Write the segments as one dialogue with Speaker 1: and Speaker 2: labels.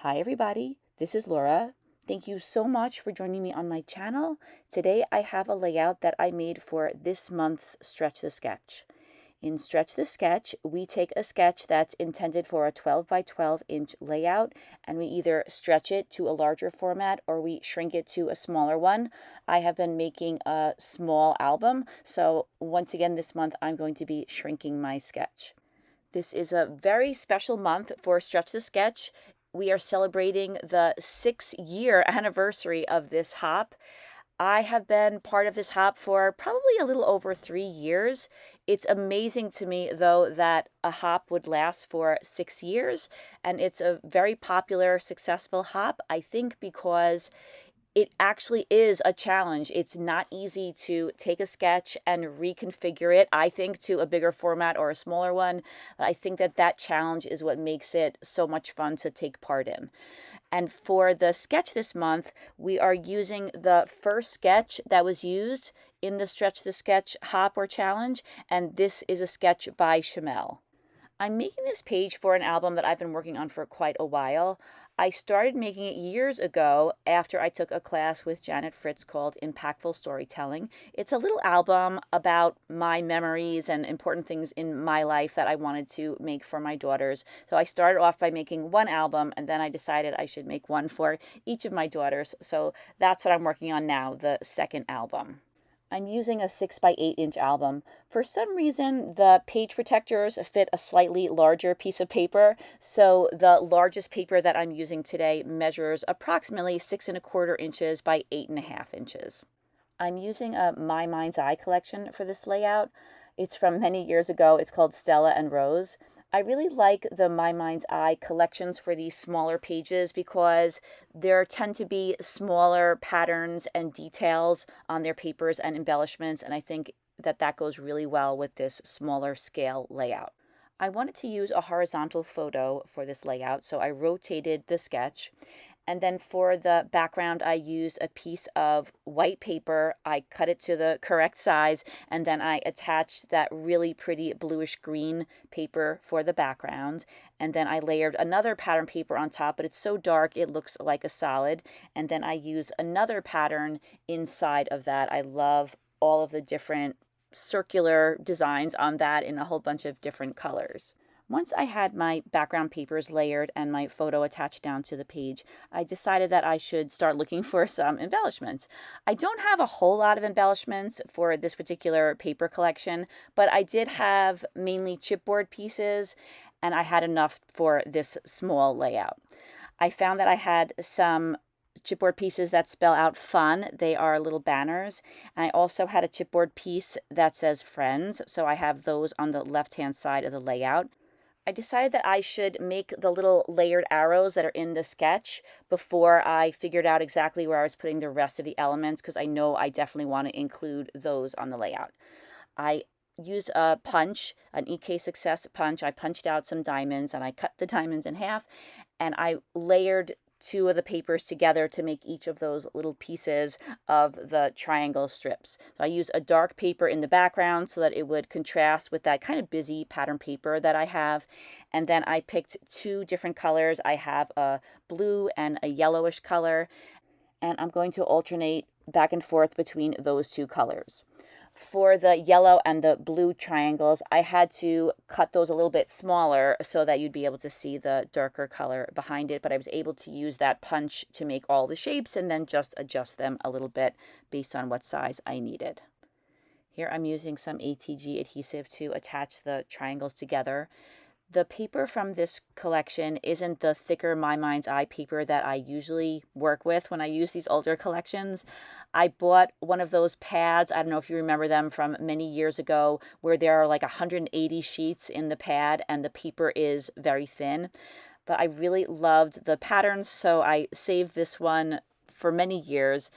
Speaker 1: Hi everybody, this is Laura. Thank you so much for joining me on my channel. Today I have a layout that I made for this month's Stretch the Sketch. In Stretch the Sketch, we take a sketch that's intended for a 12 by 12 inch layout and we either stretch it to a larger format or we shrink it to a smaller one. I have been making a small album, so once again this month I'm going to be shrinking my sketch. This is a very special month for Stretch the Sketch. We are celebrating the 6-year anniversary of this hop. I have been part of this hop for probably a little over 3 years. It's amazing to me, though, that a hop would last for 6 years, and it's a very popular, successful hop, I think because it actually is a challenge. It's not easy to take a sketch and reconfigure it, I think, to a bigger format or a smaller one. But I think that challenge is what makes it so much fun to take part in. And for the sketch this month, we are using the first sketch that was used in the Stretch the Sketch hop or challenge, and this is a sketch by Shamel. I'm making this page for an album that I've been working on for quite a while. I started making it years ago after I took a class with Janet Fritz called Impactful Storytelling. It's a little album about my memories and important things in my life that I wanted to make for my daughters. So I started off by making one album, and then I decided I should make one for each of my daughters. So that's what I'm working on now, the second album. I'm using a 6 by 8 inch album. For some reason, the page protectors fit a slightly larger piece of paper, so the largest paper that I'm using today measures approximately 6¼ inches by 8½ inches. I'm using a My Mind's Eye collection for this layout. It's from many years ago. It's called Stella and Rose. I really like the My Mind's Eye collections for these smaller pages because there tend to be smaller patterns and details on their papers and embellishments, and I think that goes really well with this smaller scale layout. I wanted to use a horizontal photo for this layout, so I rotated the sketch. And then for the background, I used a piece of white paper. I cut it to the correct size, and then I attached that really pretty bluish green paper for the background. And then I layered another pattern paper on top, but it's so dark it looks like a solid. And then I used another pattern inside of that. I love all of the different circular designs on that in a whole bunch of different colors. Once I had my background papers layered and my photo attached down to the page, I decided that I should start looking for some embellishments. I don't have a whole lot of embellishments for this particular paper collection, but I did have mainly chipboard pieces, and I had enough for this small layout. I found that I had some chipboard pieces that spell out fun. They are little banners. And I also had a chipboard piece that says friends, so I have those on the left-hand side of the layout. I decided that I should make the little layered arrows that are in the sketch before I figured out exactly where I was putting the rest of the elements, because I know I definitely want to include those on the layout. I used a punch, an EK Success punch. I punched out some diamonds and I cut the diamonds in half, and I layered 2 of the papers together to make each of those little pieces of the triangle strips. So I used a dark paper in the background so that it would contrast with that kind of busy pattern paper that I have. And then I picked 2 different colors. I have a blue and a yellowish color, and I'm going to alternate back and forth between those 2 colors. For the yellow and the blue triangles, I had to cut those a little bit smaller so that you'd be able to see the darker color behind it, but I was able to use that punch to make all the shapes and then just adjust them a little bit based on what size I needed. Here I'm using some ATG adhesive to attach the triangles together. The paper from this collection isn't the thicker My Mind's Eye paper that I usually work with when I use these older collections. I bought one of those pads, I don't know if you remember them from many years ago, where there are like 180 sheets in the pad and the paper is very thin. But I really loved the patterns, so I saved this one for many years.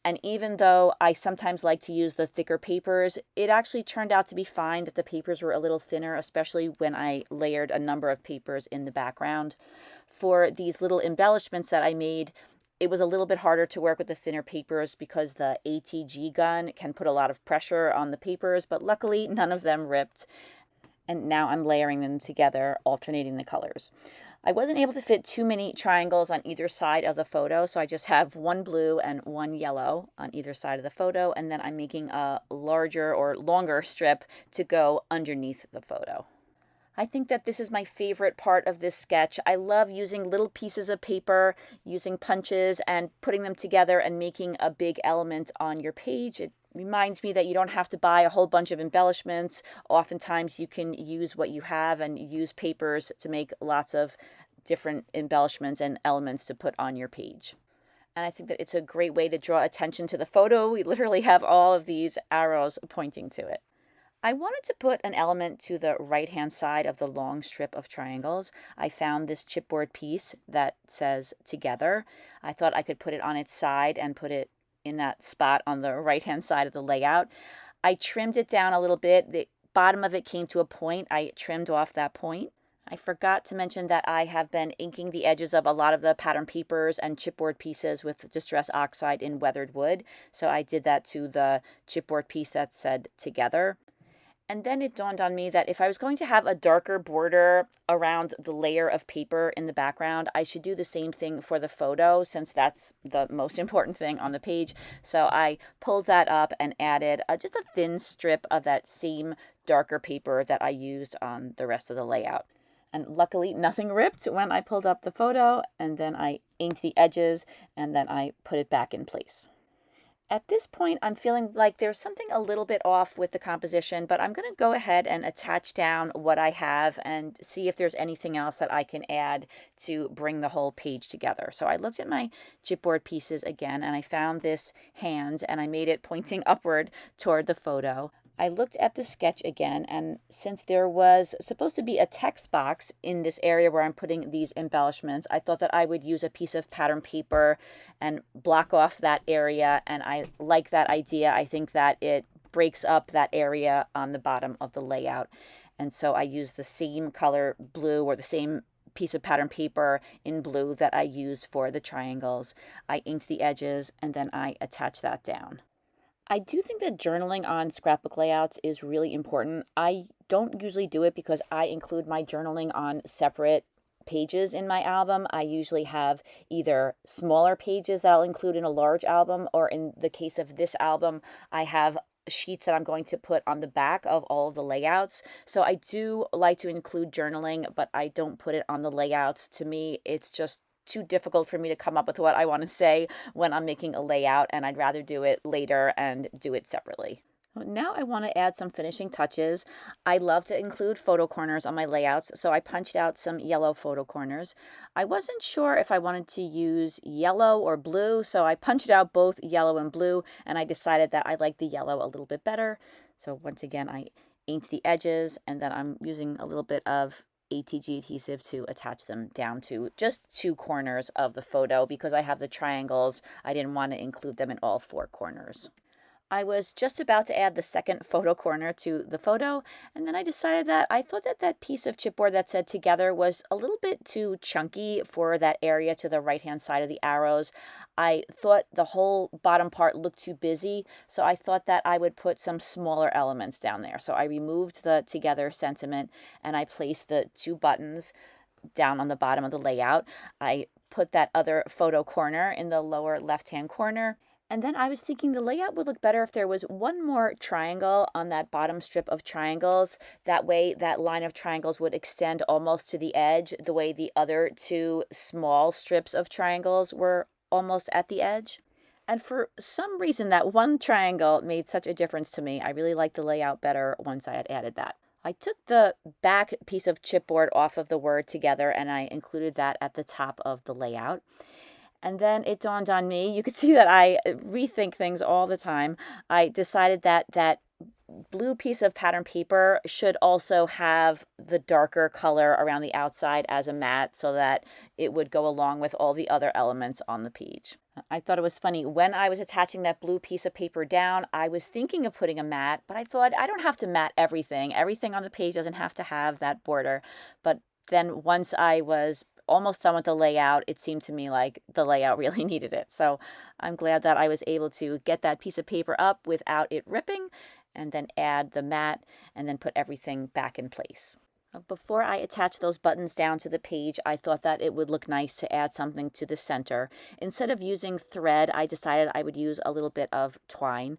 Speaker 1: And even though I sometimes like to use the thicker papers, it actually turned out to be fine that the papers were a little thinner, especially when I layered a number of papers in the background. For these little embellishments that I made, it was a little bit harder to work with the thinner papers because the ATG gun can put a lot of pressure on the papers, but luckily none of them ripped. And now I'm layering them together, alternating the colors. I wasn't able to fit too many triangles on either side of the photo, so I just have one blue and one yellow on either side of the photo, and then I'm making a larger or longer strip to go underneath the photo. I think that this is my favorite part of this sketch. I love using little pieces of paper, using punches, and putting them together and making a big element on your page. It reminds me that you don't have to buy a whole bunch of embellishments. Oftentimes you can use what you have and use papers to make lots of different embellishments and elements to put on your page. And I think that it's a great way to draw attention to the photo. We literally have all of these arrows pointing to it. I wanted to put an element to the right-hand side of the long strip of triangles. I found this chipboard piece that says together. I thought I could put it on its side and put it in that spot on the right-hand side of the layout. I trimmed it down a little bit. The bottom of it came to a point. I trimmed off that point. I forgot to mention that I have been inking the edges of a lot of the pattern papers and chipboard pieces with Distress Oxide in weathered wood. So I did that to the chipboard piece that said together. And then it dawned on me that if I was going to have a darker border around the layer of paper in the background, I should do the same thing for the photo, since that's the most important thing on the page. So I pulled that up and added just a thin strip of that same darker paper that I used on the rest of the layout. And luckily nothing ripped when I pulled up the photo, and then I inked the edges, and then I put it back in place. At this point, I'm feeling like there's something a little bit off with the composition, but I'm going to go ahead and attach down what I have and see if there's anything else that I can add to bring the whole page together. So I looked at my chipboard pieces again, and I found this hand, and I made it pointing upward toward the photo. I looked at the sketch again, and since there was supposed to be a text box in this area where I'm putting these embellishments, I thought that I would use a piece of pattern paper and block off that area, and I like that idea. I think that it breaks up that area on the bottom of the layout. And so I used the same color blue, or the same piece of pattern paper in blue that I used for the triangles. I inked the edges, and then I attached that down. I do think that journaling on scrapbook layouts is really important. I don't usually do it because I include my journaling on separate pages in my album. I usually have either smaller pages that I'll include in a large album, or in the case of this album, I have sheets that I'm going to put on the back of all of the layouts. So I do like to include journaling, but I don't put it on the layouts. To me, it's just too difficult for me to come up with what I want to say when I'm making a layout, and I'd rather do it later and do it separately. Now I want to add some finishing touches. I love to include photo corners on my layouts, so I punched out some yellow photo corners. I wasn't sure if I wanted to use yellow or blue, so I punched out both yellow and blue, and I decided that I like the yellow a little bit better. So once again, I inked the edges, and then I'm using a little bit of ATG adhesive to attach them down to just 2 corners of the photo. Because I have the triangles, I didn't want to include them in all 4 corners. I was just about to add the second photo corner to the photo, and then I decided that I thought that that piece of chipboard that said together was a little bit too chunky for that area to the right-hand side of the arrows. I thought the whole bottom part looked too busy, so I thought that I would put some smaller elements down there. So I removed the together sentiment, and I placed the 2 buttons down on the bottom of the layout. I put that other photo corner in the lower left-hand corner. And then I was thinking the layout would look better if there was one more triangle on that bottom strip of triangles. That way that line of triangles would extend almost to the edge, the way the other 2 small strips of triangles were almost at the edge. And for some reason, that one triangle made such a difference to me. I really liked the layout better once I had added that. I took the back piece of chipboard off of the word together, and I included that at the top of the layout. And then it dawned on me, you could see that I rethink things all the time. I decided that that blue piece of pattern paper should also have the darker color around the outside as a mat, so that it would go along with all the other elements on the page. I thought it was funny, when I was attaching that blue piece of paper down, I was thinking of putting a mat, but I thought I don't have to mat everything. Everything on the page doesn't have to have that border. But then once I was almost done with the layout, it seemed to me like the layout really needed it. So I'm glad that I was able to get that piece of paper up without it ripping, and then add the mat, and then put everything back in place. Before I attach those buttons down to the page, I thought that it would look nice to add something to the center. Instead of using thread, I decided I would use a little bit of twine.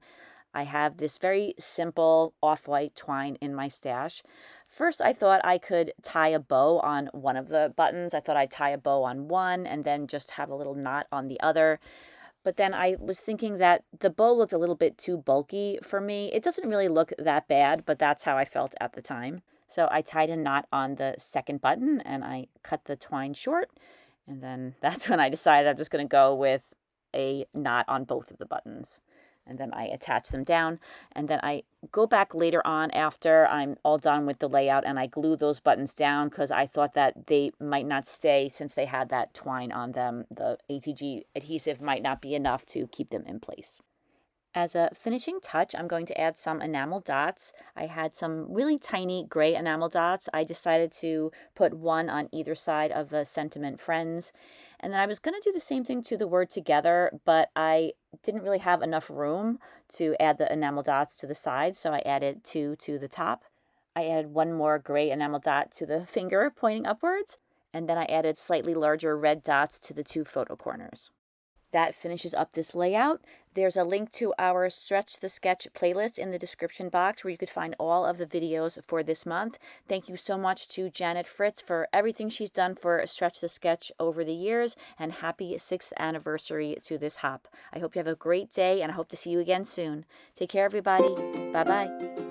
Speaker 1: I have this very simple off-white twine in my stash. First, I thought I could tie a bow on one of the buttons. I thought I'd tie a bow on one and then just have a little knot on the other. But then I was thinking that the bow looked a little bit too bulky for me. It doesn't really look that bad, but that's how I felt at the time. So I tied a knot on the second button and I cut the twine short. And then that's when I decided I'm just going to go with a knot on both of the buttons. And then I attach them down, and then I go back later on after I'm all done with the layout and I glue those buttons down because I thought that they might not stay since they had that twine on them. The ATG adhesive might not be enough to keep them in place. As a finishing touch, I'm going to add some enamel dots. I had some really tiny gray enamel dots. I decided to put one on either side of the sentiment friends. And then I was going to do the same thing to the word together, but I didn't really have enough room to add the enamel dots to the side, so I added two to the top. I added one more gray enamel dot to the finger pointing upwards, and then I added slightly larger red dots to the two photo corners. That finishes up this layout. There's a link to our Stretch the Sketch playlist in the description box where you could find all of the videos for this month. Thank you so much to Janet Fritz for everything she's done for Stretch the Sketch over the years, and happy 6th anniversary to this hop. I hope you have a great day, and I hope to see you again soon. Take care, everybody. Bye-bye.